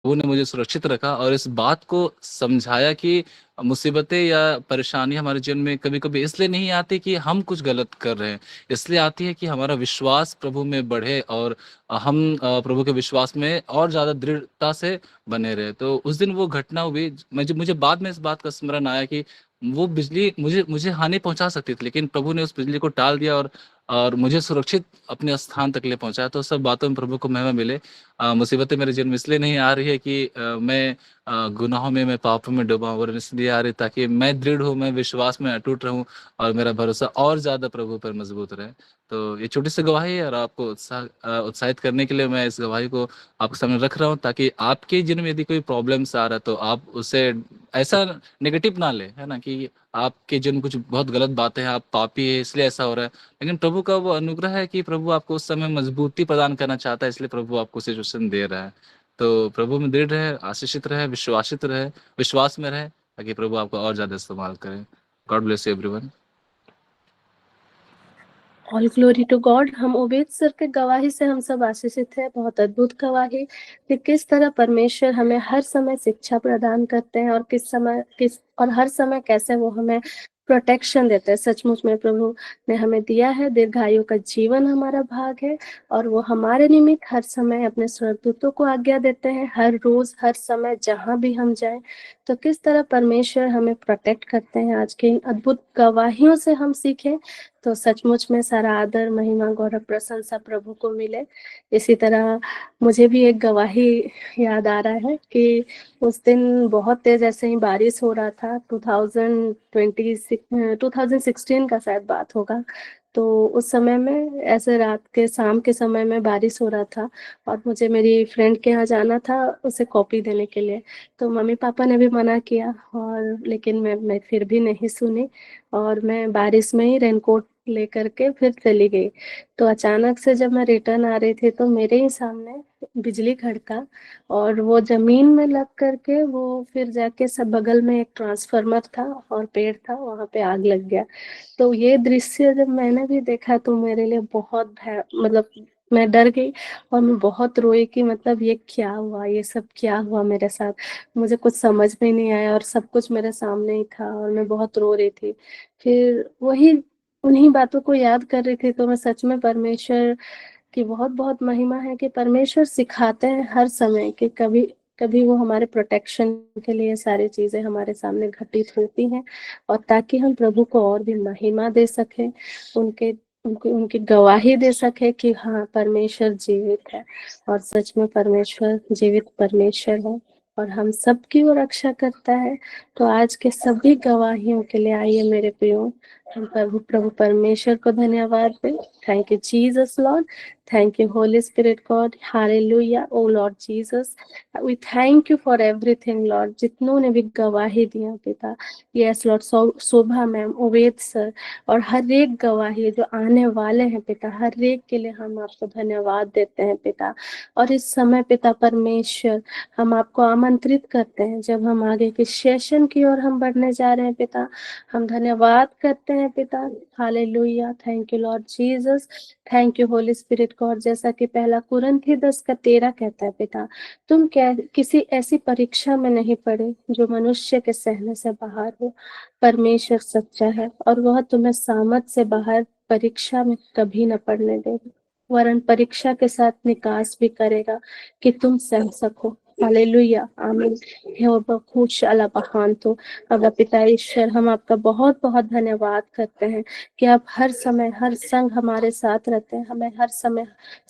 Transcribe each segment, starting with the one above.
प्रभु ने मुझे सुरक्षित रखा और इस बात को समझाया कि मुसीबतें या परेशानी हमारे जीवन में कभी-कभी इसलिए नहीं आती कि हम कुछ गलत कर रहे हैं। इसलिए आती है कि हमारा विश्वास प्रभु में बढ़े और हम प्रभु के विश्वास में और ज़्यादा दृढ़ता से बने रहे। तो उस दिन वो घटना हुई, मुझे बाद में इस बात का स्मरण आया कि वो बिजली मुझे मुझे हानि पहुँचा सकती थी, लेकिन प्रभु ने उस बिजली को टाल दिया और मुझे सुरक्षित अपने स्थान तक ले पहुँचाया। तो सब बातों में प्रभु को महिमा मिले। मुसीबतें मेरे जीवन में इसलिए नहीं आ रही है कि मैं गुनाहों में, मैं पापों में डूबा हूँ, और इसलिए आ रही ताकि मैं दृढ़ हूँ, मैं विश्वास में अटूट रहूँ और मेरा भरोसा और ज़्यादा प्रभु पर मजबूत रहे। तो ये छोटी-सी गवाही है और आपको उत्साहित करने के लिए मैं इस गवाही को आपके सामने रख रहा हूँ, ताकि आपके जीवन में यदि कोई प्रॉब्लम्स आ रहा है तो आप उसे ऐसा नेगेटिव ना लें, है ना? कि आपके जीवन में कुछ बहुत गलत बातें हैं, आप पापी हैं इसलिए ऐसा हो रहा है। लेकिन प्रभु का वो अनुग्रह है कि प्रभु आपको उस समय मजबूती प्रदान करना चाहता है, इसलिए प्रभु आपको सिचुएशन दे रहा है। तो प्रभु में दृढ़ रहे, आशीषित रहे, विश्वासित रहे, विश्वास में रहे, ताकि प्रभु आपको और ज़्यादा इस्तेमाल करे। God bless you everyone. All glory to God. हम ओबेद सर के गवाही से हम सब आशीषित हैं। बहुत अद्भुत गवाही कि किस तरह परमेश्वर हमें हर समय शिक्षा प्रदान करते हैं और हर समय कैसे वो हमें प्रोटेक्शन देते हैं। सचमुच में प्रभु ने हमें दिया है, दीर्घायु का जीवन हमारा भाग है और वो हमारे निमित्त हर समय अपने स्वर्गदूतों को आज्ञा देते हैं, हर रोज हर समय जहां भी हम जाएं। तो किस तरह परमेश्वर हमें प्रोटेक्ट करते हैं, आज की इन अद्भुत गवाहियों से हम सीखें। तो सचमुच में सारा आदर, महिमा, गौरव, प्रशंसा प्रभु को मिले। इसी तरह मुझे भी एक गवाही याद आ रहा है कि उस दिन बहुत तेज ऐसे ही बारिश हो रहा था। 2016 का शायद बात होगा। तो उस समय में ऐसे रात के शाम के समय में बारिश हो रहा था और मुझे मेरी फ्रेंड के यहाँ जाना था उसे कॉपी देने के लिए। तो मम्मी पापा ने भी मना किया और लेकिन मैं फिर भी नहीं सुनी और मैं बारिश में ही रेनकोट लेकर के फिर चली गई। तो अचानक से जब मैं रिटर्न आ रही थी तो मेरे ही सामने बिजली खड़का और वो जमीन में लग करके वो फिर जाके सब बगल में एक ट्रांसफार्मर था और पेड़ था, वहां पे आग लग गया। तो ये दृश्य जब मैंने भी देखा तो मेरे लिए बहुत मतलब मैं डर गई और मैं बहुत रोई कि मतलब ये क्या हुआ, ये सब क्या हुआ मेरे साथ। मुझे कुछ समझ में नहीं आया और सब कुछ मेरे सामने ही था और मैं बहुत रो रही थी। फिर वही उन्हीं बातों को याद कर रही थी तो मैं सच में परमेश्वर की बहुत बहुत महिमा है कि परमेश्वर सिखाते हैं हर समय कि कभी कभी वो हमारे प्रोटेक्शन के लिए सारी चीजें हमारे सामने घटित होती हैं और ताकि हम प्रभु को और भी महिमा दे सके, उनके उनकी उनकी गवाही दे सके कि हाँ परमेश्वर जीवित है। और सच में परमेश्वर जीवित परमेश्वर है और हम सबकी वो रक्षा करता है। तो आज के सभी गवाहियों के लिए आइए मेरे प्रियो, हम प्रभु प्रभु परमेश्वर को धन्यवाद दें। Thank you Jesus Lord, thank you Holy Spirit God, hallelujah O Lord Jesus. We thank you for everything Lord, जितनों ने भी गवाही दिया पिता। Yes Lord, Shobha ma'am, Oved sir और हर एक गवाही जो आने वाले हैं पिता, हर एक के लिए हम आपको धन्यवाद देते हैं पिता। और इस समय पिता परमेश्वर हम आपको आमंत्रित करते हैं, जब हम आगे के सेशन की ओर हम बढ़ने जा रहे हैं पिता, हम धन्यवाद करते हैं पिता। Hallelujah, thank you Lord Jesus, thank you Holy Spirit God. जैसा कि पहला कुरिन्थी 10:13 कहता है पिता, तुम क्या किसी ऐसी परीक्षा में नहीं पड़े जो मनुष्य के सहने से बाहर हो। परमेश्वर सच्चा है और वह तुम्हें सामर्थ से बाहर परीक्षा में कभी न पड़ने देगा, वरन परीक्षा के साथ निकास भी करेगा कि तुम सह सको। हालेलुया, आमीन। खुश अला बहान। तो अब पिता ईश्वर, हम आपका बहुत बहुत धन्यवाद करते हैं कि आप हर समय हर संग हमारे साथ रहते हैं, हमें हर समय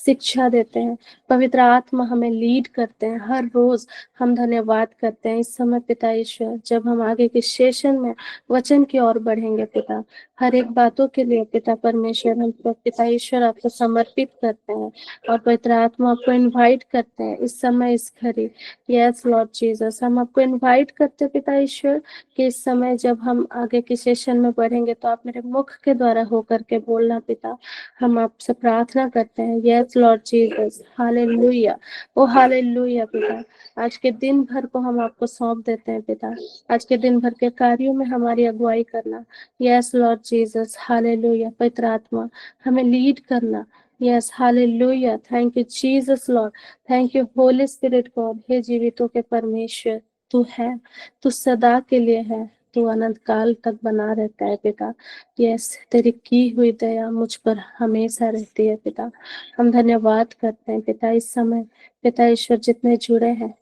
शिक्षा देते हैं, पवित्र आत्मा हमें लीड करते हैं हर रोज। हम धन्यवाद करते हैं इस समय पिता ईश्वर, जब हम आगे के सेशन में वचन की ओर बढ़ेंगे पिता, हर एक बातों के लिए पिता परमेश्वर हम पिता ईश्वर आपको समर्पित करते हैं और पवित्र आत्मा आपको इनवाइट करते हैं इस समय इस घड़ी। यस लॉर्ड जीसस, हम आपको इनवाइट करते हैं पिता ईश्वर कि इस समय जब हम आगे के सेशन में बढ़ेंगे तो आप मेरे मुख के द्वारा होकर के बोलना पिता, हम आपसे प्रार्थना करते हैं। Yes Lord Jesus, hallelujah, O hallelujah पिता। आज के दिन भर को हम आपको सौंप देते हैं पिता, आज के दिन भर के कार्यों में हमारी अगुवाई करना। Yes Lord Jesus, hallelujah. पवित्र आत्मा हमें लीड करना। Yes, hallelujah, thank you Jesus Lord, thank you Holy Spirit God. हे जीवितों के परमेश्वर, तू है, तू सदा के लिए है, तू अनंत काल तक बना रहता है पिता। यस, तेरी की हुई दया मुझ पर हमेशा रहती है पिता। हम धन्यवाद करते हैं पिता इस समय, पिता ईश्वर जितने जुड़े हैं,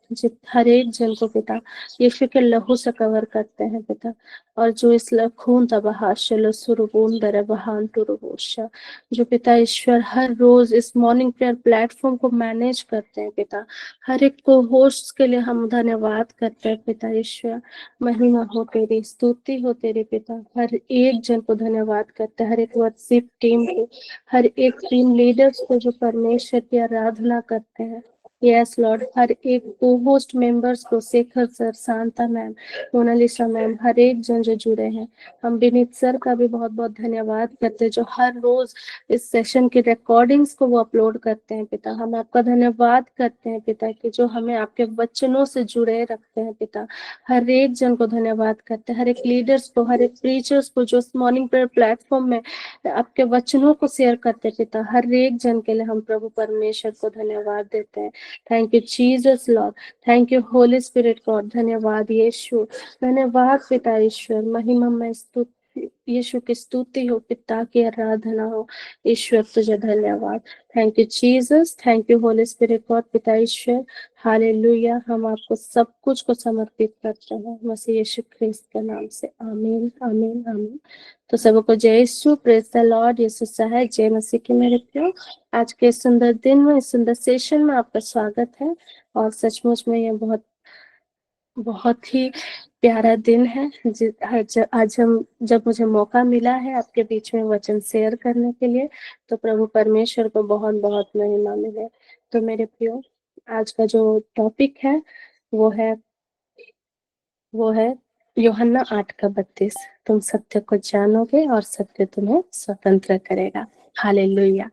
हर एक जन को पिता यीशु के लहू से कवर करते हैं पिता। और जो इस खून तबाह चलो सुरबून दर बहान तुरबोशा, जो पिता ईश्वर हर रोज इस मॉर्निंग प्रेयर प्लेटफॉर्म को मैनेज करते हैं पिता, हर एक को होस्ट के लिए हम धन्यवाद करते हैं पिता ईश्वर। महिमा हो तेरी, स्तुति हो तेरी पिता। हर एक जन को धन्यवाद करते हैं, हर एक वर्शिप टीम को, हर एक टीम लीडर्स को जो परमेश्वर की आराधना करते हैं। यस लॉर्ड, हर एक को होस्ट मेंबर्स को, Shekhar sir, Shanta ma'am, Monalisa ma'am, हर एक जन जो जुड़े हैं। हम विनीत सर का भी बहुत बहुत धन्यवाद करते हैं जो हर रोज इस सेशन की रिकॉर्डिंग्स को वो अपलोड करते हैं पिता। हम आपका धन्यवाद करते हैं पिता कि जो हमें आपके वचनों से जुड़े रखते हैं पिता। हर एक जन को धन्यवाद करते हैं, हर एक लीडर्स को, हर एक प्रीचर्स को जो इस मॉर्निंग प्रेयर प्लेटफॉर्म में आपके वचनों को शेयर करते हैं पिता। हर एक जन के लिए हम प्रभु परमेश्वर को धन्यवाद देते हैं। Thank you Jesus Lord, thank you Holy Spirit God. धन्यवाद यीशु, धन्यवाद पिता ईश्वर। महिमा में स्तुति, यीशु की स्तुति हो, पिता की आराधना हो। ईश्वर तुझे धन्यवाद। Thank you Jesus, thank you Holy Spirit God, पिता ईश्वर। हालेलुया, हम आपको सब कुछ को समर्पित करते हैं मसीह यीशु ख्रिस्त के नाम से। आमीन, आमीन, आमीन। तो सबको जय यीशु, प्रेज द लॉर्ड। यीशु है, जय मसीह की मेरे प्रियो। आज के इस सुंदर दिन में, इस सुंदर सेशन में आपका स्वागत है। और सचमुच में ये बहुत बहुत ही प्यारा दिन है। आज हम जब मुझे मौका मिला है आपके बीच में वचन शेयर करने के लिए, तो प्रभु परमेश्वर को बहुत बहुत महिमा मिले। तो मेरे प्रियो, आज का जो टॉपिक है वो है यूहन्ना 8:32। तुम सत्य को जानोगे और सत्य तुम्हें स्वतंत्र करेगा। Hallelujah,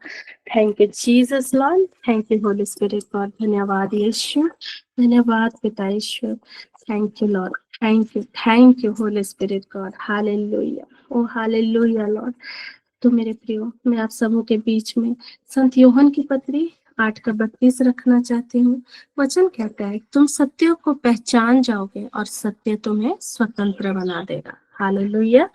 thank you Jesus Lord, thank you Holy Spirit God. धन्यवाद यीशु, धन्यवाद पिता ईश्वर। Thank you Lord, thank you Holy Spirit God. Hallelujah, O hallelujah Lord. तो मेरे प्रियो, मैं आप सबों के बीच में संत यूहन्ना की पत्री 8:32 रखना चाहती हूँ। वचन कहता है, तुम सत्य को पहचान जाओगे और सत्य तुम्हें स्वतंत्र बना देगा। हालेलुया,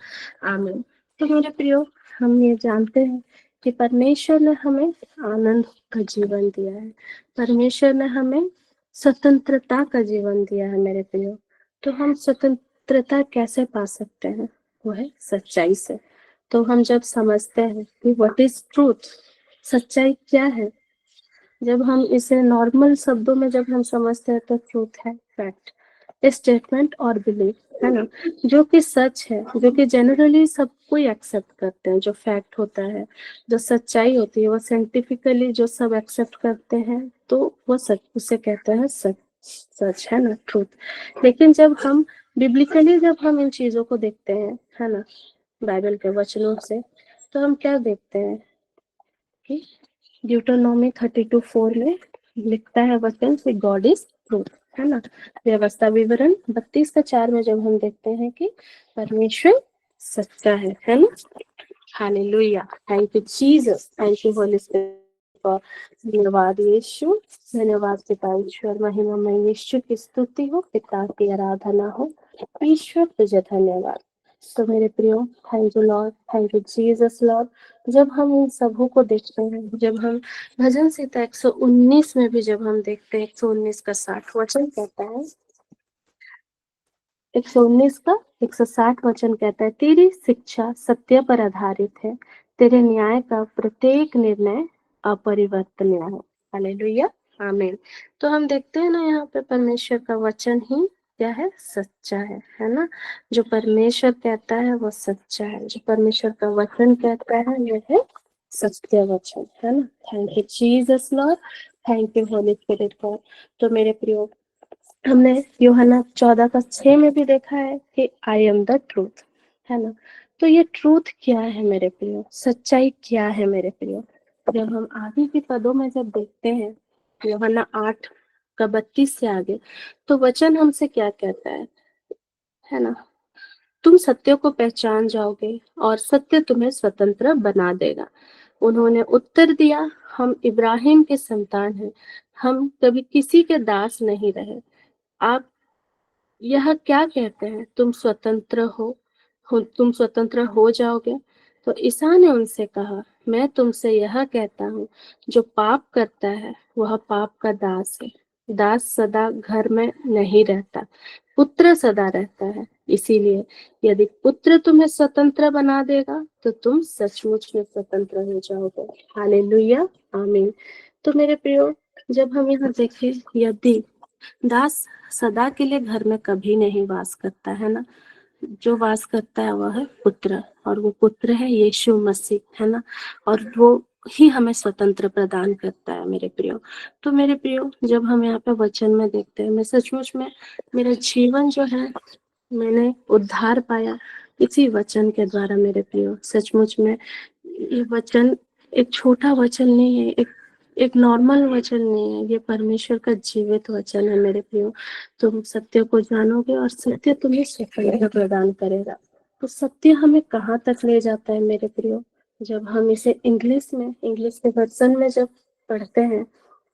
आमीन। तो मेरे प्रियो, हम ये जानते हैं कि परमेश्वर ने हमें आनंद का जीवन दिया है, परमेश्वर ने हमें स्वतंत्रता का जीवन दिया है मेरे प्रियो। तो हम स्वतंत्रता कैसे पा सकते हैं? वो है सच्चाई से। तो हम जब समझते हैं कि व्हाट इज ट्रूथ, सच्चाई क्या है, जब हम इसे नॉर्मल शब्दों में जब हम समझते हैं तो ट्रूथ है फैक्ट, स्टेटमेंट और बिलीफ, है ना, जो कि सच है, जो कि जनरली सब कोई एक्सेप्ट करते हैं। जो फैक्ट होता है, जो सच्चाई होती है, वो साइंटिफिकली जो सब एक्सेप्ट करते हैं, तो वो सच, उसे कहते हैं सच, सच है ना, ट्रूथ। लेकिन जब हम बिब्लिकली जब हम इन चीजों को देखते हैं, है ना, बाइबल के वचनों से, तो हम क्या देखते हैं कि ड्यूटोनॉमी 32:4 में लिखता है वचन से गॉड इज ट्रूथ, है ना। व्यवस्था विवरण 32:4 में जब हम देखते हैं कि परमेश्वर सच्चा है ना। Hallelujah, thank you Jesus, thank you Holy spirit. धन्यवाद यीशु, धन्यवाद पिता ईश्वर। महिमा में यीशु की स्तुति हो, पिता की आराधना हो। ईश्वर तुझे धन्यवाद। तो मेरे प्रियो, thank you Lord, thank you Jesus Lord. जब हम इन सबों को देखते हैं, जब हम भजन संहिता 119 में भी जब हम देखते हैं, 119:60 वचन कहता है, 119 का 160 वचन कहता है, तेरी शिक्षा सत्य पर आधारित है, तेरे न्याय का प्रत्येक निर्णय अपरिवर्तनीय है। हालेलुया, आमीन। तो हम देखते हैं ना, यहाँ पे परमेश्वर का वचन ही क्या है? सच्चा है ना। जो परमेश्वर कहता है वो सच्चा है, जो परमेश्वर का वचन कहता है वो है सत्य वचन, है ना। Thank you Jesus Lord, thank you Holy Spirit God. तो मेरे प्रियो, हमने यूहन्ना 14:6 में भी देखा है कि आई एम द ट्रूथ, है ना। तो ये ट्रूथ क्या है मेरे प्रियो? सच्चाई क्या है मेरे प्रियो? जब हम आगे के पदों में जब देखते हैं, यूहन्ना 8:32 से आगे, तो वचन हमसे क्या कहता है ना, तुम सत्य को पहचान जाओगे और सत्य तुम्हें स्वतंत्र बना देगा। उन्होंने उत्तर दिया, हम इब्राहिम के संतान हैं, हम कभी किसी के दास नहीं रहे। आप यह क्या कहते हैं, तुम स्वतंत्र हो जाओगे? तो ईसा ने उनसे कहा, मैं तुमसे यह कहता हूँ, जो पाप करता है वह पाप का दास है। दास सदा घर में नहीं रहता, पुत्र सदा रहता है। इसीलिए यदि पुत्र तुम्हें स्वतंत्र बना देगा तो तुम सचमुच में स्वतंत्र हो जाओगे। हालेलुया, आमीन। तो मेरे प्रियो, जब हम यहाँ देखें, यदि दास सदा के लिए घर में कभी नहीं वास करता है ना, जो वास करता है वह है पुत्र, और वो पुत्र है यीशु मसीह, है ना, और वो ही हमें स्वतंत्र प्रदान करता है मेरे प्रियो। तो मेरे प्रियो, जब हम यहाँ पे वचन में देखते हैं, मैं सचमुच में, मेरा जीवन जो है, मैंने उद्धार पाया इसी वचन के द्वारा मेरे प्रियो। सचमुच में ये वचन एक छोटा वचन नहीं है, एक एक नॉर्मल वचन नहीं है, ये परमेश्वर का जीवित वचन है मेरे प्रियो। तुम सत्य को जानोगे और सत्य तुम्हें स्वतंत्रता प्रदान करेगा। तो सत्य हमें कहाँ तक ले जाता है मेरे प्रियो? जब हम इसे इंग्लिश के वर्जन में जब पढ़ते हैं,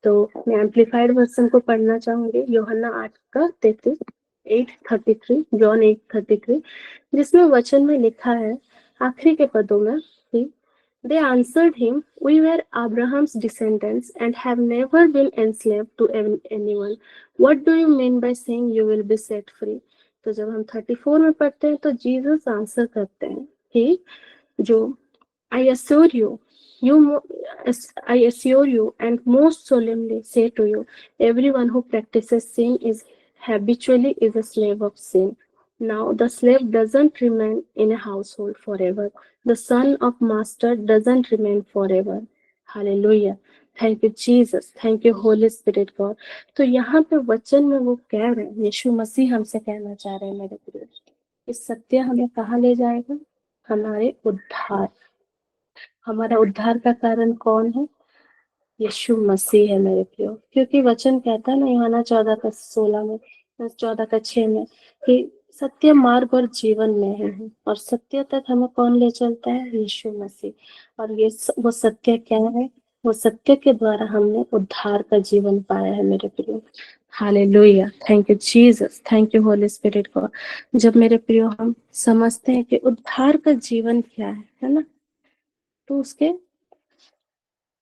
तो मैं एम्पलीफाइड वर्जन को पढ़ना चाहूंगी, यूहन्ना 8:33, जॉन 8:33, जिसमें वचन में लिखा है, आखिरी के पदों में, कि they answered him, we were Abraham's descendants and have never been enslaved to anyone. What do you mean by saying you will be set free? तो जब हम 34 में पढ़ते हैं, तो जीसस आंसर करते हैं कि जो I assure you, I assure you and most solemnly say to you, everyone who practices sin is habitually is a slave of sin. Now the slave doesn't remain in a household forever. The son of master doesn't remain forever. Hallelujah. Thank you Jesus, thank you Holy Spirit God. तो यहाँ पे वचन में वो कह रहे हैं, यीशु मसीह हमसे कहना चाह रहे हैं मेरे प्रिय, इस सत्य हमें कहाँ ले जाएगा? हमारे उद्धार। हमारा उद्धार का कारण कौन है? यीशु मसीह है मेरे प्रियो। क्योंकि वचन कहता है ना, यूहन्ना 14:16 में, 14:6 में, कि सत्य मार्ग और जीवन में है, और सत्य तक हमें कौन ले चलता है? यीशु मसीह। और ये वो सत्य क्या है? वो सत्य के द्वारा हमने उद्धार का जीवन पाया है मेरे प्रियो। Hallelujah, thank you Jesus, thank you Holy Spirit God. जब मेरे प्रियो हम समझते हैं कि उद्धार का जीवन क्या है ना, तो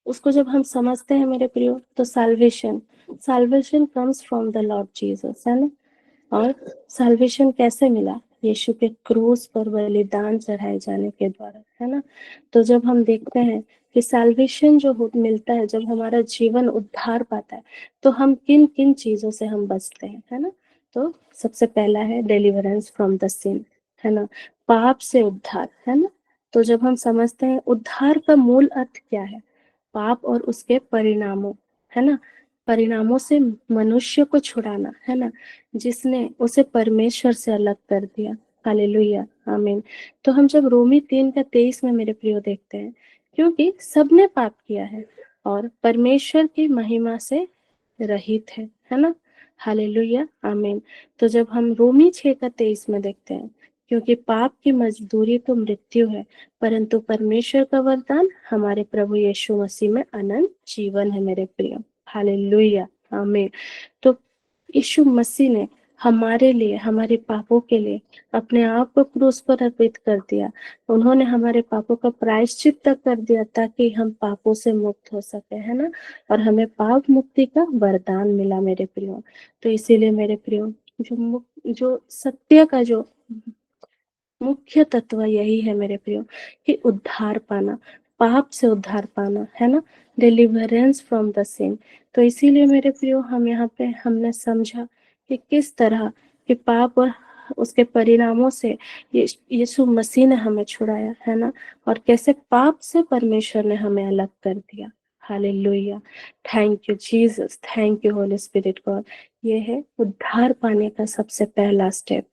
उसको जब हम समझते हैं मेरे प्रियो, तो salvation comes from the Lord Jesus, है ना। और साल्वेशन कैसे मिला? यीशु के क्रूस पर बलिदान चढ़ाए जाने के द्वारा, है ना। तो जब हम देखते हैं कि साल्वेशन जो मिलता है, जब हमारा जीवन उद्धार पाता है, तो हम किन किन चीजों से हम बचते हैं, है ना। तो सबसे पहला है डिलीवरेंस फ्रॉम द सिन, है ना, पाप से उद्धार, है ना। तो जब हम समझते हैं उद्धार का मूल अर्थ क्या है, पाप और उसके परिणामों, है ना, परिणामों से मनुष्य को छुड़ाना, है ना, जिसने उसे परमेश्वर से अलग कर दिया। हालेलुया, आमीन। तो हम जब रोमी 3:23 में मेरे प्रियो देखते हैं, क्योंकि सबने पाप किया है और परमेश्वर की महिमा से रहित है ना। हालेलुया, आमीन। तो जब हम रोमी 6:23 में देखते हैं, क्योंकि पाप की मजदूरी तो मृत्यु है, परंतु परमेश्वर का वरदान हमारे प्रभु यीशु मसीह में अनंत जीवन है मेरे प्रिय। हालेलुया, आमीन। तो यीशु मसीह ने हमारे लिए, हमारे पापों के लिए अपने आप को क्रूस पर अर्पित कर दिया। उन्होंने हमारे पापों का प्रायश्चित तक कर दिया, ताकि हम पापों से मुक्त हो सके, है ना, और हमें पाप मुक्ति का वरदान मिला मेरे प्रियो। तो इसीलिए मेरे प्रियो, जो सत्य का जो मुख्य तत्व यही है मेरे प्रियो, कि उद्धार पाना, पाप से उद्धार पाना, है ना, डिलीवरेंस फ्रॉम द सिन। तो इसीलिए मेरे प्रियो, हम यहाँ पे हमने समझा कि किस तरह कि पाप और उसके परिणामों से यीशु मसीह ने हमें छुड़ाया, है ना, और कैसे पाप से परमेश्वर ने हमें अलग कर दिया। Hallelujah, thank you Jesus, thank you Holy Spirit God. ये है उद्धार पाने का सबसे पहला स्टेप।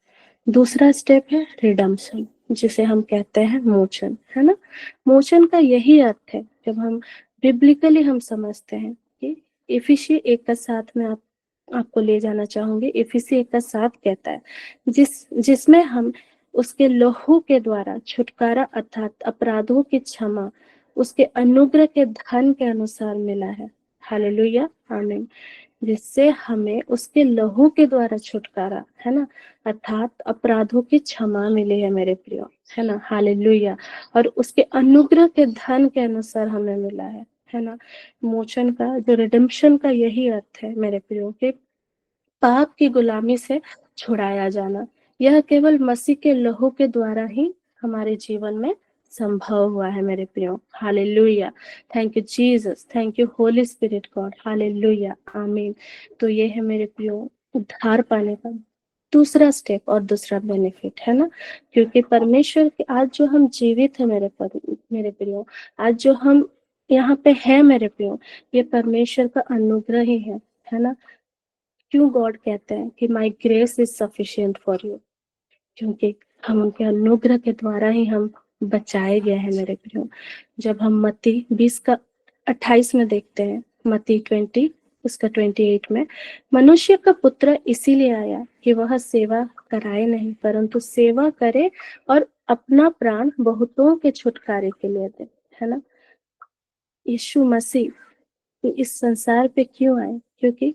दूसरा स्टेप है रिडम्पशन, जिसे हम कहते हैं मोचन, है ना। मोचन का यही अर्थ है, जब हम बिब्लिकली हम समझते हैं कि इफिसी 1:7 में आपको ले जाना चाहूंगी। इफिसी 1:7 कहता है, जिसमें हम उसके लहू के द्वारा छुटकारा, अर्थात अपराधों की क्षमा उसके अनुग्रह के धन के अनुसार मिला है। हालेलुया, आमीन। जिससे हमें उसके लहू के द्वारा छुटकारा, है ना, अर्थात अपराधों की क्षमा मिली है मेरे प्रियो, है ना, हालेलुया। और उसके अनुग्रह के धन के अनुसार हमें मिला है ना। मोचन का जो रिडेम्पशन का यही अर्थ है मेरे प्रियो, कि पाप की गुलामी से छुड़ाया जाना। यह केवल मसीह के लहू के द्वारा ही हमारे जीवन में संभव हुआ है मेरे प्रियो, hallelujah. Thank you Jesus, thank you Holy Spirit God, hallelujah, आमीन। तो ये है मेरे प्रियो उद्धार पाने का दूसरा स्टेप और दूसरा बेनिफिट, है ना। क्योंकि परमेश्वर के आज जो हम जीवित है मेरे प्रियो, आज जो हम यहाँ पे है मेरे प्रियो, ये परमेश्वर का अनुग्रह ही है ना। क्यों गॉड कहते हैं कि माई grace is sufficient for you, क्योंकि हम उनके अनुग्रह के द्वारा ही हम बचाए गए हैं मेरे प्रियो। जब हम मत्ती 20 का 28 में देखते हैं, मत्ती 20 उसका 28 में, मनुष्य का पुत्र इसीलिए आया कि वह सेवा कराए नहीं परंतु सेवा करे और अपना प्राण बहुतों के छुटकारे के लिए दे, है ना। यीशु मसीह इस संसार पे क्यों आए? क्योंकि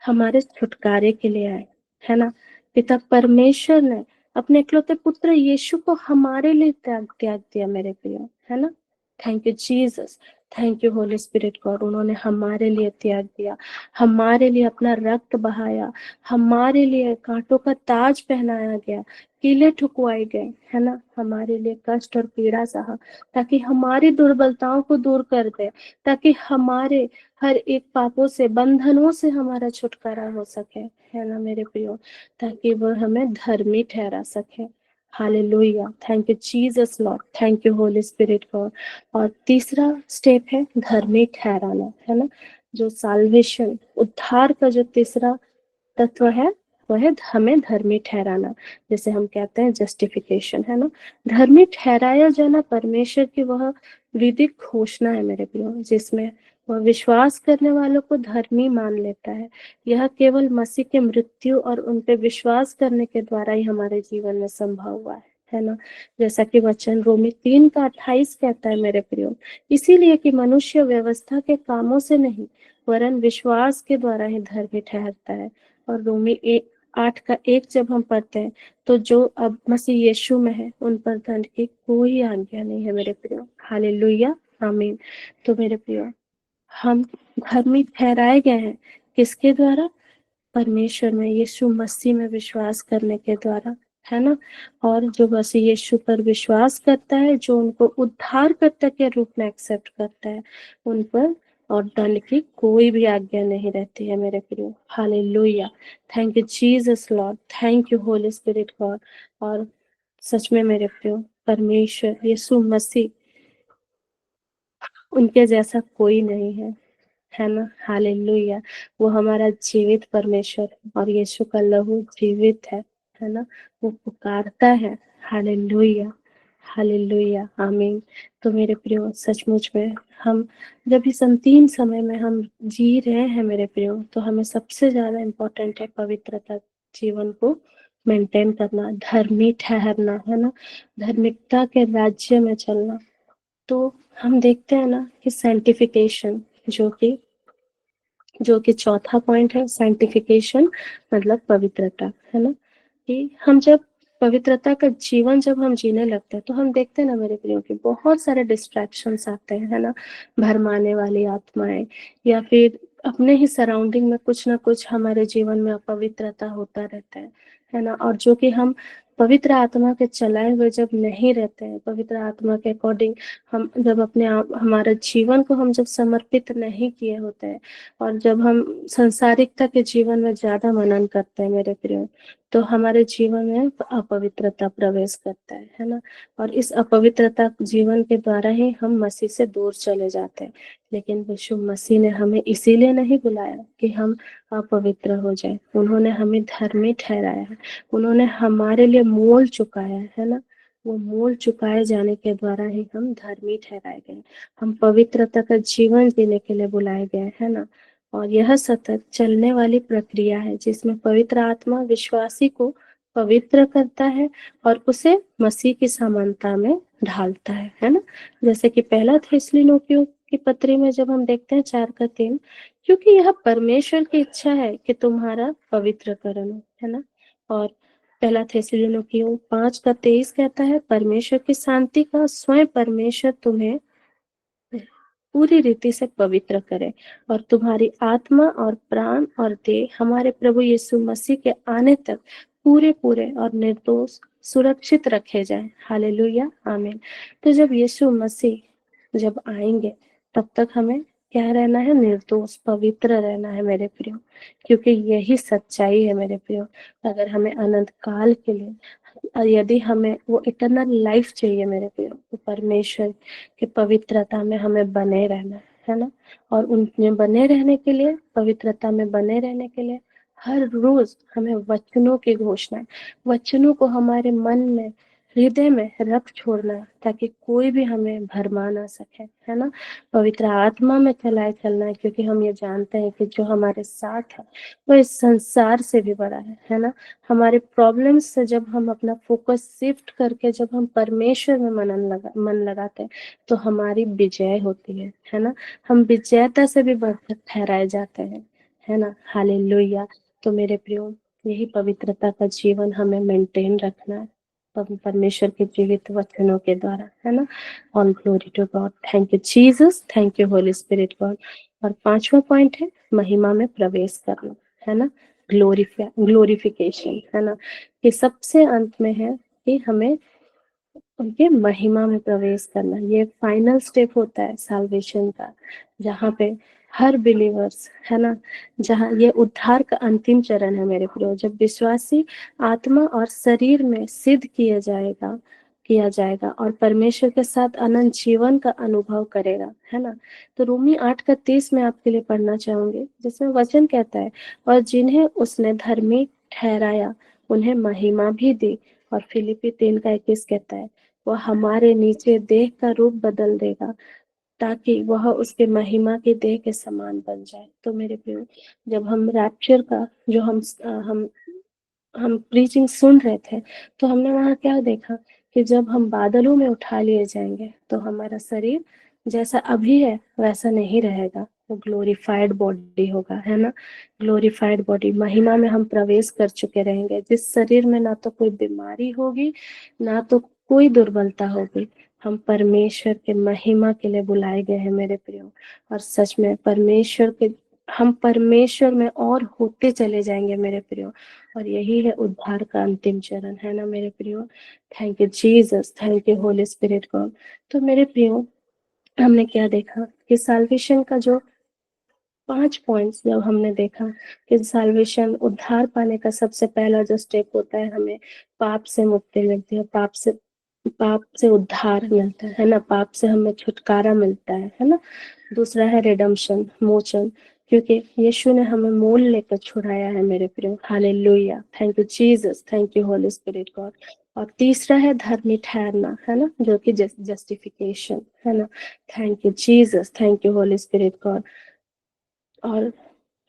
हमारे छुटकारे के लिए आए, है ना। पिता परमेश्वर ने अपने इकलौते पुत्र यीशु को हमारे लिए त्याग त्याग दिया मेरे प्रियो, है ना। Thank you Jesus, thank you Holy Spirit God. उन्होंने हमारे लिए त्याग दिया, हमारे लिए अपना रक्त बहाया, हमारे लिए कांटों का ताज पहनाया गया, कीले ठुकवाए गए, है ना, हमारे लिए कष्ट और पीड़ा सहा, ताकि हमारी दुर्बलताओं को दूर कर दे, ताकि हमारे हर एक पापों से, बंधनों से हमारा छुटकारा हो सके, है ना मेरे प्रियो, ताकि वो हमें धर्मी ठहरा सके। Hallelujah, thank you Jesus Lord, thank you Holy Spirit God. और तीसरा स्टेप है धर्मी ठहराना, है ना। जो साल्वेशन, उद्धार का जो तीसरा तत्व है वो है हमें धर्मी ठहराना, जैसे हम कहते हैं जस्टिफिकेशन, है ना। धर्मी ठहराया जाना परमेश्वर की वह विधिक घोषणा है मेरे प्रियो, जिसमें वह विश्वास करने वालों को धर्मी मान लेता है। यह केवल मसीह के मृत्यु और उन पे विश्वास करने के द्वारा ही हमारे जीवन में संभव हुआ है ना। जैसा कि वचन रोमी 3 का 28 कहता है मेरे प्रियो, इसीलिए कि मनुष्य व्यवस्था के कामों से नहीं वरन विश्वास के द्वारा ही धर्मी ठहरता है। और रोमी 8 का 1 जब हम पढ़ते हैं, तो जो अब मसीह यीशु में है उन पर दंड की कोई आज्ञा नहीं है मेरे प्रियो, हालेलुया, आमीन। तो मेरे प्रियो हम धर्मी ठहराए गए हैं किसके द्वारा? परमेश्वर में, यीशु मसीह में विश्वास करने के द्वारा, है ना। और जो मसीह यीशु पर विश्वास करता है, जो उनको उद्धारकर्ता के रूप में एक्सेप्ट करता है, उन पर और दंड की कोई भी आज्ञा नहीं रहती है मेरे प्रियो, hallelujah. Thank you Jesus Lord, thank you Holy Spirit God. और सच में मेरे प्रियो परमेश्वर यीशु मसीह, उनके जैसा कोई नहीं है ना, हालेलुया। वो हमारा जीवित परमेश्वर है और यीशु का लहू जीवित है ना। वो पुकारता है, हालेलुया, हालेलुया, आमीन। तो मेरे प्रियो सचमुच में हम जब इस अंतिम समय में हम जी रहे हैं मेरे प्रियो, तो हमें सबसे ज्यादा इम्पोर्टेंट है पवित्रता, जीवन को मेंटेन करना, धर्मी ठहरना, है ना, धार्मिकता के राज्य में चलना। तो हम देखते हैं ना कि सैंक्टिफिकेशन, जो कि चौथा पॉइंट है, सैंक्टिफिकेशन मतलब पवित्रता, है ना। कि हम जब पवित्रता का जीवन जब हम जीने लगते हैं, तो हम देखते हैं ना मेरे प्रियो की बहुत सारे डिस्ट्रैक्शंस आते हैं, है ना। भरमाने वाली आत्माएं, या फिर अपने ही सराउंडिंग में कुछ ना कुछ हमारे जीवन में अपवित्रता होता रहता है ना। और जो कि हम पवित्र आत्मा के चलाए हुए जब नहीं रहते हैं, पवित्र आत्मा के अकॉर्डिंग हम जब अपने आप हमारे जीवन को हम जब समर्पित नहीं किए होते हैं, और जब हम संसारिकता के जीवन में ज्यादा मनन करते हैं मेरे प्रियो, तो हमारे जीवन में अपवित्रता प्रवेश करता है ना। और इस अपवित्रता जीवन के द्वारा ही हम मसीह से दूर चले जाते हैं। लेकिन यीशु मसीह ने हमें इसीलिए नहीं बुलाया कि हम अपवित्र हो जाए, उन्होंने हमें धर्मी ठहराया है, उन्होंने हमारे लिए मोल चुकाया है ना। वो मोल चुकाए जाने के द्वारा ही हम धर्मी ठहराए गए, हम पवित्रता का जीवन जीने के लिए बुलाए गए, है ना। और यह सतत चलने वाली प्रक्रिया है जिसमें पवित्र आत्मा विश्वासी को पवित्र करता है और उसे मसीह की समानता में ढालता है ना। जैसे कि पहला थिस्सलुनीकियों की पत्री में जब हम देखते हैं 4:3, क्योंकि यह परमेश्वर की इच्छा है कि तुम्हारा पवित्रकरण हो, है ना। और पहला थिस्सलुनीकियों 5:23 कहता है, परमेश्वर की शांति का स्वयं परमेश्वर तुम्हें पूरी रीति से पवित्र करे और तुम्हारी आत्मा और प्राण और देह हमारे प्रभु यीशु मसीह के आने तक पूरे पूरे और निर्दोष सुरक्षित रखे जाएं। हालेलुया, आमीन। तो जब यीशु मसीह जब आएंगे तब तक हमें क्या रहना है? निर्दोष पवित्र रहना है मेरे प्रियो, क्योंकि यही सच्चाई है मेरे प्रियो। अगर हमें अनंत काल के लिए, यदि हमें वो इटर्नल लाइफ चाहिए मेरे प्रियो, तो परमेश्वर की पवित्रता में हमें बने रहना है ना। और उनमें बने रहने के लिए, पवित्रता में बने रहने के लिए हर रोज हमें वचनों की घोषणा, वचनों को हमारे मन में, हृदय में रख छोड़ना है, ताकि कोई भी हमें भरमा ना सके, है ना। पवित्र आत्मा में चलाए चलना है, क्योंकि हम ये जानते हैं कि जो हमारे साथ है वो इस संसार से भी बड़ा है ना। हमारे प्रॉब्लम्स से जब हम अपना फोकस शिफ्ट करके जब हम परमेश्वर में मन लगाते हैं, तो हमारी विजय होती है ना। हम विजेता से भी बढ़कर ठहराए जाते हैं, है ना। हालेलुया। तो मेरे प्रियो, यही पवित्रता का जीवन हमें मेंटेन रखना है, परमेश्वर के जीवित वचनों के द्वारा, है ना। All glory to God. Thank you Jesus, thank you Holy Spirit God. और 5वां पॉइंट है महिमा में प्रवेश करना, है ना। ग्लोरिफिकेशन, है ना। ये सबसे अंत में है कि हमें उनके महिमा में प्रवेश करना। ये फाइनल स्टेप होता है साल्वेशन का, जहाँ पे हर बिलीवर्स, है ना, जहाँ ये उद्धार का अंतिम चरण है मेरे प्रियो। जब विश्वासी आत्मा और शरीर में सिद्ध किया जाएगा और परमेश्वर के साथ अनंत जीवन का अनुभव करेगा, है ना। तो रोमी 8:30 में आपके लिए पढ़ना चाहूंगी, जिसमें वचन कहता है, और जिन्हें उसने धर्मी ठहराया उन्हें महिमा भी दी। और फिलिपी 3:21 कहता है, वह हमारे नीचे देह का रूप बदल देगा, ताकि वह उसके महिमा के देह के समान बन जाए। तो मेरे प्रियो, जब हम रैप्चर का जो हम प्रीचिंग सुन रहे थे, तो हमने वहां क्या देखा कि जब हम बादलों में उठा लिए जाएंगे, तो हमारा शरीर जैसा अभी है वैसा नहीं रहेगा, वो ग्लोरीफाइड बॉडी होगा, है ना। ग्लोरीफाइड बॉडी, महिमा में हम प्रवेश कर चुके रहेंगे, जिस शरीर में ना तो कोई बीमारी होगी, ना तो कोई दुर्बलता होगी। हम परमेश्वर के महिमा के लिए बुलाए गए हैं मेरे प्रियो। और सच में हम परमेश्वर में और होते चले जाएंगे मेरे प्रियो। और यही है उद्धार का अंतिम चरण, है ना मेरे प्रियो। Thank you Jesus, thank you Holy Spirit God. तो मेरे प्रियो, हमने क्या देखा कि साल्वेशन का जो 5 पॉइंट्स जब हमने देखा कि साल्वेशन, उद्धार पाने का सबसे पहला जो स्टेप होता है, हमें पाप से मुक्ति मिलती है, पाप से उद्धार मिलता है ना, पाप से हमें छुटकारा मिलता है ना। दूसरा है रिडम्पशन, मोचन, क्योंकि यीशु ने हमें मोल लेकर छुड़ाया है मेरे प्रियो। Hallelujah, thank you Jesus, thank you Holy Spirit God. और तीसरा है धर्मी ठहरना, है ना, जो कि जस्टिफिकेशन, है ना। Thank you Jesus, thank you Holy Spirit God. और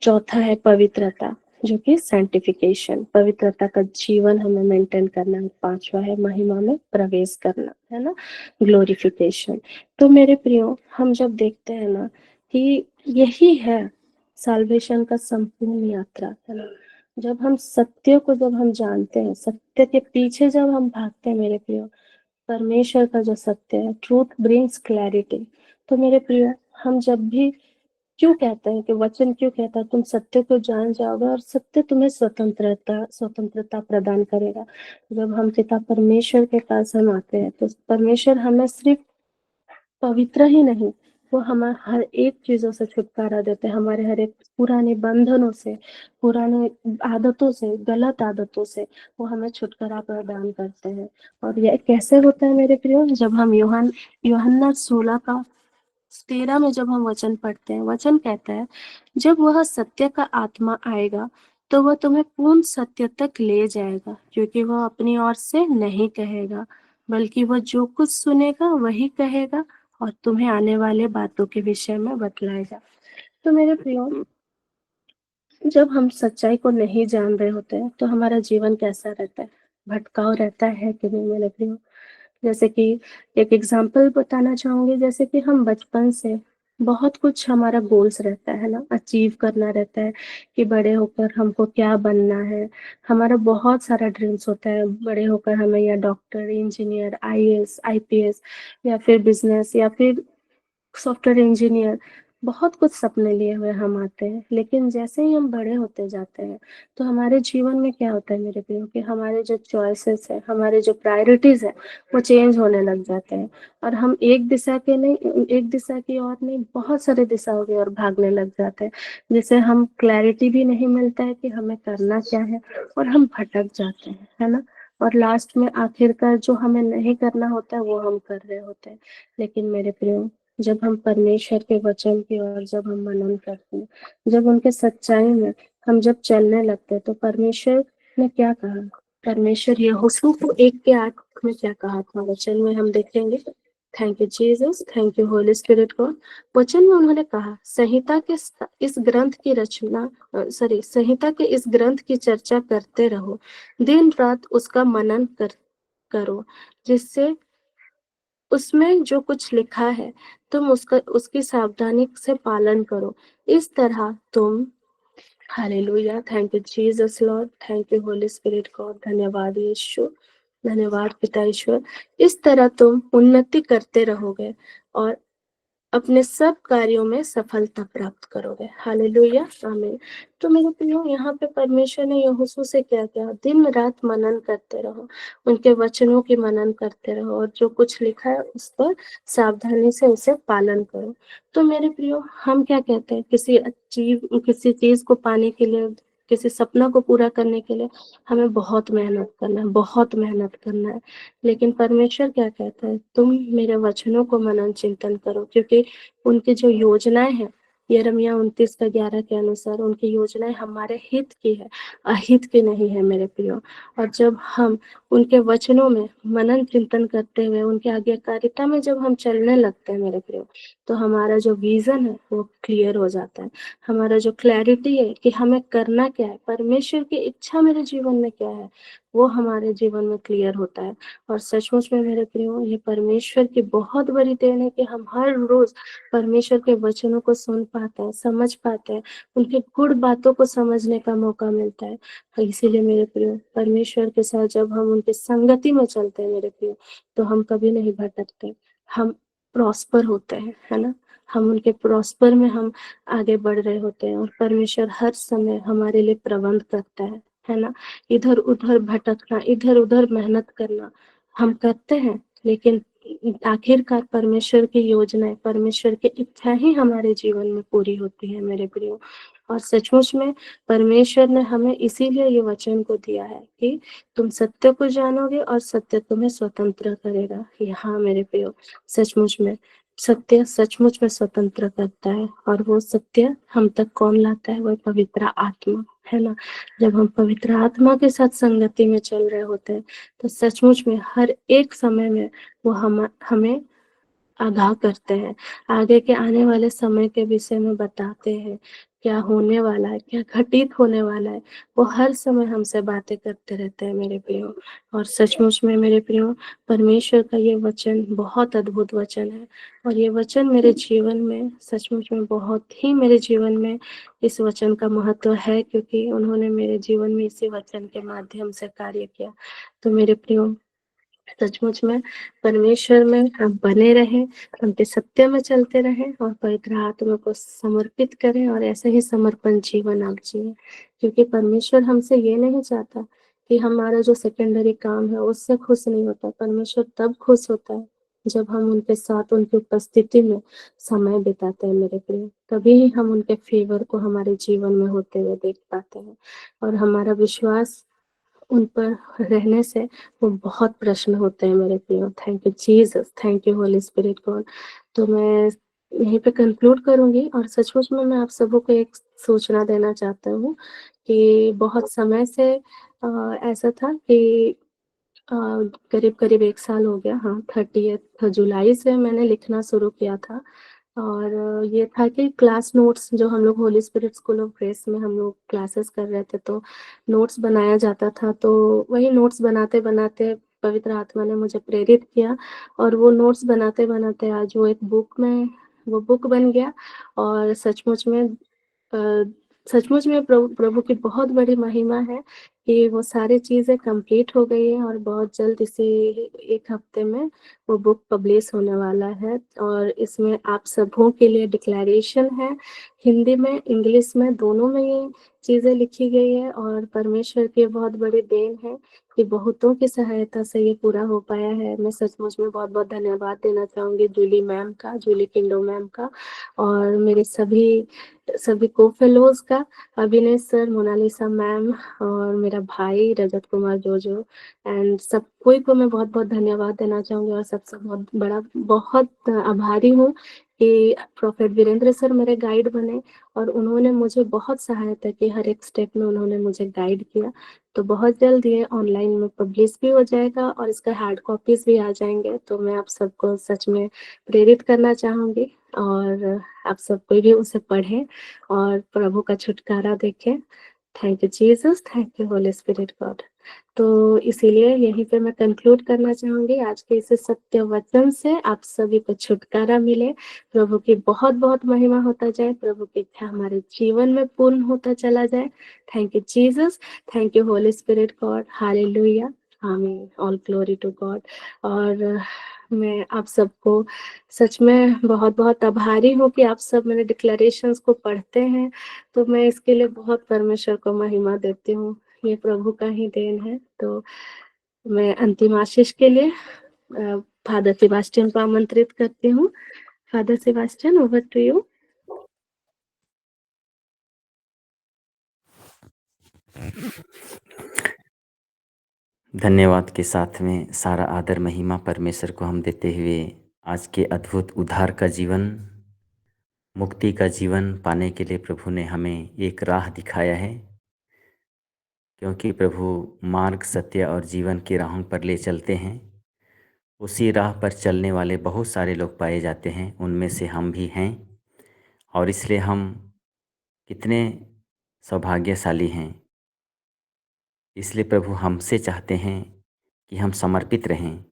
चौथा है पवित्रता, जो कि सैंक्टिफिकेशन, पवित्रता का जीवन हमें मेंटेन करना है। पांचवा है महिमा में प्रवेश करना, है ना, ग्लोरिफिकेशन। तो मेरे प्रियो, हम जब देखते हैं ना कि यही है साल्वेशन का संपूर्ण यात्रा, है ना। जब हम सत्य को जब हम जानते हैं, सत्य के पीछे जब हम भागते हैं मेरे प्रियो, परमेश्वर का जो सत्य है, ट्रूथ ब्रिंग्स क्लैरिटी। तो मेरे प्रियो, हम जब भी, क्यों कहते हैं कि वचन क्यों कहता है तुम सत्य को जान जाओगे और सत्य तुम्हें स्वतंत्रता प्रदान करेगा। जब हम पिता परमेश्वर के पास हम आते हैं, तो परमेश्वर हमें सिर्फ पवित्र ही नहीं, वो हमें हर एक चीजों से छुटकारा देते हैं, हमारे हर एक पुराने बंधनों से, पुराने आदतों से, गलत आदतों से वो हमें छुटकारा प्रदान करते हैं। और यह कैसे होता है मेरे प्रियो? जब हम यूहन्ना 16:13 में जब हम वचन पढ़ते हैं, वचन कहता है, जब वह सत्य का आत्मा आएगा तो वह तुम्हें पूर्ण सत्य तक ले जाएगा, क्योंकि वह अपनी ओर से नहीं कहेगा, बल्कि वह जो कुछ सुनेगा वही कहेगा और तुम्हें आने वाले बातों के विषय में बतलाएगा। तो मेरे प्रियो, जब हम सच्चाई को नहीं जान रहे होते हैं, तो हमारा जीवन कैसा रहता है? भटकाव रहता है कि नहीं मेरे प्रियो? जैसे कि एक एग्ज़ाम्पल बताना चाहूँगी, जैसे कि हम बचपन से बहुत कुछ हमारा गोल्स रहता है ना? अचीव करना रहता है कि बड़े होकर हमको क्या बनना है। हमारा बहुत सारा ड्रीम्स होता है, बड़े होकर हमें या डॉक्टर, इंजीनियर, आईएएस, आईपीएस या फिर बिज़नेस या फिर सॉफ्टवेयर इंजीनियर, बहुत कुछ सपने लिए हुए हम आते हैं। लेकिन जैसे ही हम बड़े होते जाते हैं, तो हमारे जीवन में क्या होता है मेरे प्रियो, कि हमारे जो चॉइसेस हैं, हमारे जो प्रायोरिटीज़ हैं, वो चेंज होने लग जाते हैं और हम एक दिशा के नहीं, एक दिशा की ओर नहीं, बहुत सारी दिशाओं की ओर भागने लग जाते हैं। जिससे हम क्लैरिटी भी नहीं मिलता है कि हमें करना क्या है और हम भटक जाते हैं, है ना? और लास्ट में आखिरकार जो हमें नहीं करना होता है, वो हम कर रहे होते हैं। लेकिन मेरे प्रियो, जब हम परमेश्वर के वचन की ओर जब हम मनन करते हैं, जब उनके सच्चाई में हम जब चलने लगते हैं, तो परमेश्वर ने क्या कहा? परमेश्वर यहोशू को 1 के 8 में क्या कहा था वचन में हम देखेंगे। Thank you Jesus, thank you Holy Spirit God. वचन में उन्होंने कहा, इस ग्रंथ की रचना संहिता के इस ग्रंथ की चर्चा करते रहो, दिन रात उसका मनन करो, जिससे उसमें जो कुछ लिखा है तुम उसकी सावधानी से पालन करो। इस तरह तुम hallelujah, thank you Jesus Lord, thank you Holy Spirit God, धन्यवाद यीशु, धन्यवाद पिता ईश्वर। इस तरह तुम उन्नति करते रहोगे और अपने सब कार्यों में सफलता प्राप्त करोगे। हालेलुया, आमीन। तो मेरे प्रियो, यहाँ पे परमेश्वर ने यहोशू से क्या किया? दिन रात मनन करते रहो, उनके वचनों की मनन करते रहो और जो कुछ लिखा है उस पर सावधानी से उसे पालन करो। तो मेरे प्रियो, हम क्या कहते हैं, किसी चीज को पाने के लिए, किसी सपना को पूरा करने के लिए हमें बहुत मेहनत करना है, बहुत मेहनत करना है। लेकिन परमेश्वर क्या कहता है? तुम मेरे वचनों को मनन चिंतन करो, क्योंकि उनकी जो योजनाएं हैं, यिर्मयाह 29:11 के अनुसार उनकी योजनाएं हमारे हित की है, अहित की नहीं है मेरे प्रियो। और जब हम उनके वचनों में मनन चिंतन करते हुए उनके आज्ञाकारिता में जब हम चलने लगते हैं मेरे प्रियो, तो हमारा जो विजन है वो क्लियर हो जाता है। हमारा जो क्लैरिटी है कि हमें करना क्या है, परमेश्वर की इच्छा मेरे जीवन में क्या है, वो हमारे जीवन में क्लियर होता है। और सचमुच में मेरे प्रियो, ये परमेश्वर की बहुत बड़ी देन है कि हम हर रोज परमेश्वर के वचनों को सुन पाते हैं, समझ पाते हैं, उनकी गुड़ बातों को समझने का मौका मिलता है। इसीलिए मेरे प्रियो, परमेश्वर के साथ जब हम उनकी संगति में चलते हैं मेरे प्रियो, तो हम कभी नहीं भटकते, हम प्रॉस्पर होते हैं, है ना? हम उनके प्रॉस्पर में हम आगे बढ़ रहे होते हैं और परमेश्वर हर समय हमारे लिए प्रबंध करता है ना? इधर उधर भटकना, इधर उधर मेहनत करना हम करते हैं, लेकिन आखिरकार परमेश्वर की योजनाएं, परमेश्वर की इच्छा ही हमारे जीवन में पूरी होती है मेरे प्रियो। और सचमुच में परमेश्वर ने हमें इसीलिए ये वचन को दिया है कि तुम सत्य को जानोगे और सत्य तुम्हें स्वतंत्र करेगा। हाँ मेरे प्रियो, सचमुच में सत्य सचमुच में स्वतंत्र करता है। और वो सत्य हम तक कौन लाता है? वो पवित्र आत्मा, है ना? जब हम पवित्र आत्मा के साथ संगति में चल रहे होते हैं, तो सचमुच में हर एक समय में वो हमें आगाह करते हैं, आगे के आने वाले समय के विषय में बताते हैं, क्या होने वाला है, क्या घटित होने वाला है, वो हर समय हमसे बातें करते रहते हैं मेरे प्रियो। और सचमुच में मेरे प्रियो, परमेश्वर का ये वचन बहुत अद्भुत वचन है और ये वचन मेरे जीवन में, सचमुच में बहुत ही मेरे जीवन में इस वचन का महत्व है, क्योंकि उन्होंने मेरे जीवन में इसी वचन के माध्यम से कार्य किया। तो मेरे प्रियो, सचमुच में परमेश्वर में हम बने रहें, उनके सत्य में चलते रहें और पवित्र आत्मा को समर्पित करें और ऐसे ही समर्पण जीवन आप जिए, क्योंकि परमेश्वर हमसे ये नहीं चाहता कि हमारा जो सेकेंडरी काम है उससे खुश नहीं होता। परमेश्वर तब खुश होता है जब हम उनके साथ उनकी उपस्थिति में समय बिताते हैं मेरे प्रिय, तभी ही हम उनके फेवर को हमारे जीवन में होते हुए देख पाते हैं और हमारा विश्वास उन पर रहने से वो बहुत प्रश्न होते हैं मेरे प्रियो। Thank you Jesus, thank you Holy Spirit God. तो मैं यहीं पे कंक्लूड करूंगी और सचमुच में मैं आप सबों को एक सूचना देना चाहता हूँ कि बहुत समय से ऐसा था कि करीब करीब 1 साल हो गया, हाँ, 30 जुलाई से मैंने लिखना शुरू किया था। और ये था कि क्लास नोट्स जो हम लोग Holi spirit school of grace में हम लोग क्लासेस कर रहे थे, तो नोट्स बनाया जाता था। तो वही नोट्स बनाते-बनाते पवित्र आत्मा ने मुझे प्रेरित किया और वो नोट्स बनाते-बनाते आज वो एक बुक में वो बुक बन गया। और अ, सचमुच में प्रभु प्रभु की बहुत बड़ी महिमा है कि वो सारी चीज़ें कंप्लीट हो गई हैं और बहुत जल्द इसी 1 हफ्ते में वो बुक पब्लिश होने वाला है। और इसमें आप सबों के लिए डिक्लेरेशन है, हिंदी में, इंग्लिश में, दोनों में ये चीज़ें लिखी गई है और परमेश्वर की बहुत बड़ी देन है कि बहुतों की सहायता से ये पूरा हो पाया है। मैं सचमुच में बहुत-बहुत धन्यवाद देना चाहूँगी जूली मैम का, जूली किंडो मैम का और मेरे सभी को-फेलोज़ का, अभिनय सर, मोनालिसा मैम और मेरा भाई रजत कुमार जोजो एंड सब कोई को मैं बहुत-बहुत धन्यवाद देना चाहूँगी और सबसे बहुत आभारी हूँ कि प्रोफेट वीरेंद्र सर मेरे गाइड बने और उन्होंने मुझे बहुत सहायता की, हर एक स्टेप में उन्होंने मुझे गाइड किया। तो बहुत जल्द ये ऑनलाइन में पब्लिश भी हो जाएगा और इसका हार्ड कॉपीज़ भी आ जाएँगे, तो मैं आप सबको सच में प्रेरित करना चाहूँगी और आप सब कोई भी उसे पढ़ें और प्रभु का छुटकारा देखें। Thank you Jesus, thank you Holy Spirit God. तो इसीलिए यहीं पे मैं कंक्लूड करना चाहूँगी आज के इस सत्य वचन से आप सभी को छुटकारा मिले, प्रभु की बहुत-बहुत महिमा होता जाए, प्रभु की इच्छा हमारे जीवन में पूर्ण होता चला जाए। Thank you Jesus, thank you Holy Spirit God, hallelujah, आमीन, ऑल ग्लोरी टू गॉड। और मैं आप सबको सच में बहुत-बहुत आभारी हूँ कि आप सब मेरे डिक्लेरेशंस को पढ़ते हैं, तो मैं इसके लिए बहुत परमेश्वर को महिमा देती हूँ। ये प्रभु का ही देन है। तो मैं अंतिम आशीष के लिए फादर सेबास्टियन को आमंत्रित करती हूँ। Father Sebastian, over to you. धन्यवाद के साथ में सारा आदर महिमा परमेश्वर को हम देते हुए आज के अद्भुत उद्धार का जीवन, मुक्ति का जीवन पाने के लिए प्रभु ने हमें एक राह दिखाया है। क्योंकि प्रभु मार्ग, सत्य और जीवन की राहों पर ले चलते हैं, उसी राह पर चलने वाले बहुत सारे लोग पाए जाते हैं, उनमें से हम भी हैं। और इसलिए हम कितने सौभाग्यशाली हैं। इसलिए प्रभु हमसे चाहते हैं कि हम समर्पित रहें,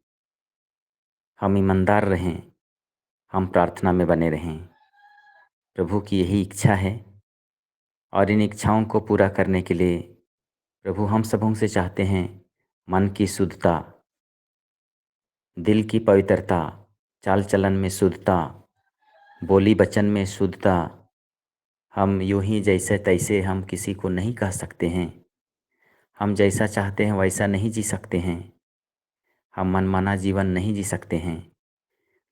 हम ईमानदार रहें, हम प्रार्थना में बने रहें। प्रभु की यही इच्छा है और इन इच्छाओं को पूरा करने के लिए प्रभु हम सबों से चाहते हैं मन की शुद्धता, दिल की पवित्रता, चाल चलन में शुद्धता, बोली वचन में शुद्धता। हम यूं ही जैसे तैसे हम किसी को नहीं कह सकते हैं। हम जैसा चाहते हैं वैसा नहीं जी सकते हैं। हम मनमाना जीवन नहीं जी सकते हैं।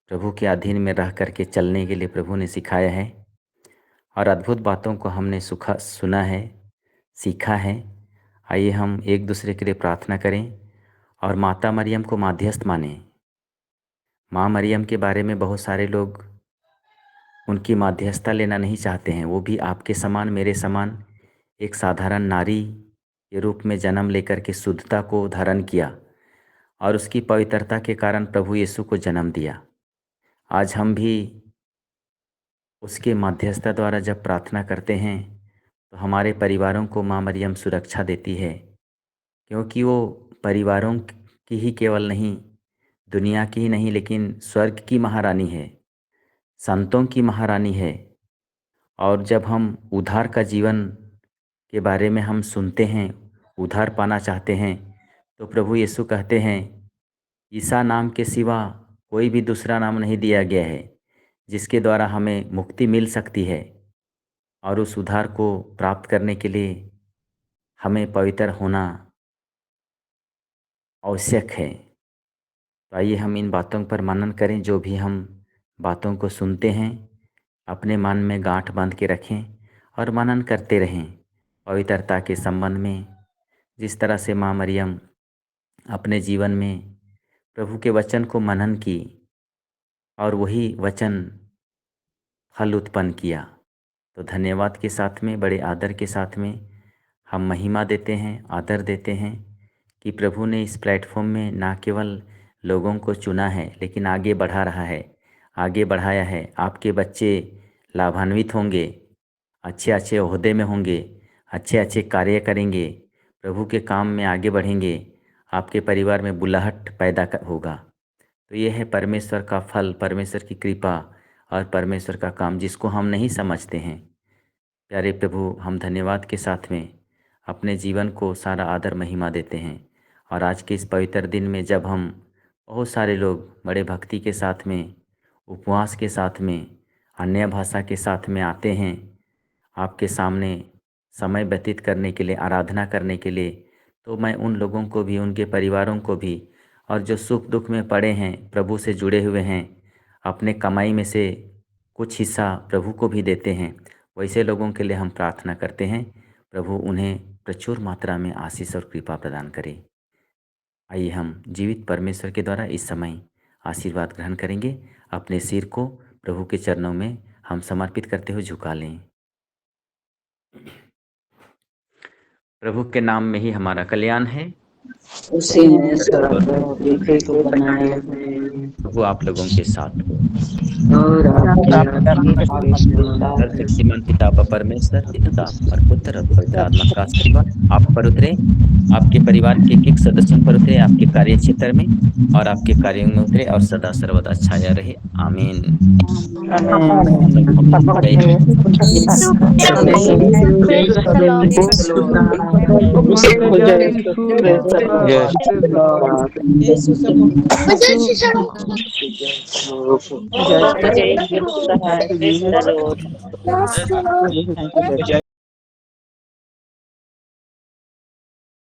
प्रभु के अधीन में रह करके चलने के लिए प्रभु ने सिखाया है और अद्भुत बातों को हमने सुना है, सीखा है। आइए हम एक दूसरे के लिए प्रार्थना करें और माता मरियम को माध्यस्थ मानें। माँ मरियम के बारे में बहुत सारे लोग उनकी माध्यस्थता लेना नहीं चाहते हैं। वो भी आपके समान, मेरे समान एक साधारण नारी के रूप में जन्म लेकर के शुद्धता को धारण किया और उसकी पवित्रता के कारण प्रभु यीशु को जन्म दिया। आज हम भी उसके मध्यस्थता द्वारा जब प्रार्थना करते हैं तो हमारे परिवारों को माँ मरियम सुरक्षा देती है, क्योंकि वो परिवारों की ही केवल नहीं, दुनिया की ही नहीं, लेकिन स्वर्ग की महारानी है, संतों की महारानी है। और जब हम उद्धार का जीवन के बारे में हम सुनते हैं, उद्धार पाना चाहते हैं, तो प्रभु यीशु कहते हैं, ईसा नाम के सिवा कोई भी दूसरा नाम नहीं दिया गया है जिसके द्वारा हमें मुक्ति मिल सकती है। और उस उद्धार को प्राप्त करने के लिए हमें पवित्र होना आवश्यक है। तो आइए हम इन बातों पर मनन करें। जो भी हम बातों को सुनते हैं अपने मन में गांठ बांध के रखें और मनन करते रहें पवित्रता के संबंध में। जिस तरह से माँ मरियम अपने जीवन में प्रभु के वचन को मनन की और वही वचन फल उत्पन्न किया। तो धन्यवाद के साथ में, बड़े आदर के साथ में हम महिमा देते हैं, आदर देते हैं कि प्रभु ने इस प्लेटफॉर्म में ना केवल लोगों को चुना है लेकिन आगे बढ़ा रहा है। आगे बढ़ाया है। आपके बच्चे लाभान्वित होंगे, अच्छे अच्छे ओहदे में होंगे, अच्छे अच्छे कार्य करेंगे, प्रभु के काम में आगे बढ़ेंगे, आपके परिवार में बुलाहट पैदा होगा। तो ये है परमेश्वर का फल, परमेश्वर की कृपा और परमेश्वर का काम जिसको हम नहीं समझते हैं। प्यारे प्रभु, हम धन्यवाद के साथ में अपने जीवन को सारा आदर महिमा देते हैं। और आज के इस पवित्र दिन में जब हम बहुत सारे लोग बड़े भक्ति के साथ में, उपवास के साथ में, अन्य भाषा के साथ में आते हैं आपके सामने समय व्यतीत करने के लिए, आराधना करने के लिए, तो मैं उन लोगों को भी, उनके परिवारों को भी, और जो सुख दुख में पड़े हैं, प्रभु से जुड़े हुए हैं, अपने कमाई में से कुछ हिस्सा प्रभु को भी देते हैं, वैसे लोगों के लिए हम प्रार्थना करते हैं। प्रभु उन्हें प्रचुर मात्रा में आशीष और कृपा प्रदान करे। आइए हम जीवित परमेश्वर के द्वारा इस समय आशीर्वाद ग्रहण करेंगे। अपने सिर को प्रभु के चरणों में हम समर्पित करते हुए झुका लें। प्रभु के नाम में ही हमारा कल्याण है। उसी ने स्वर्ग और पृथ्वी को बनाया है प्रभु आप लोगों के साथ हो। और आपके आत्मा के साथ सर्वशक्तिमान पिता परमेश्वर, पिता और पुत्र और पवित्र आत्मा का आशीर्वाद आप पर उतरे, आपके परिवार के एक सदस्यों पर उतरे, आपके कार्य क्षेत्र में और आपके कार्यों में उतरे और सदा सर्वदा छाया रहे। आमीन। जय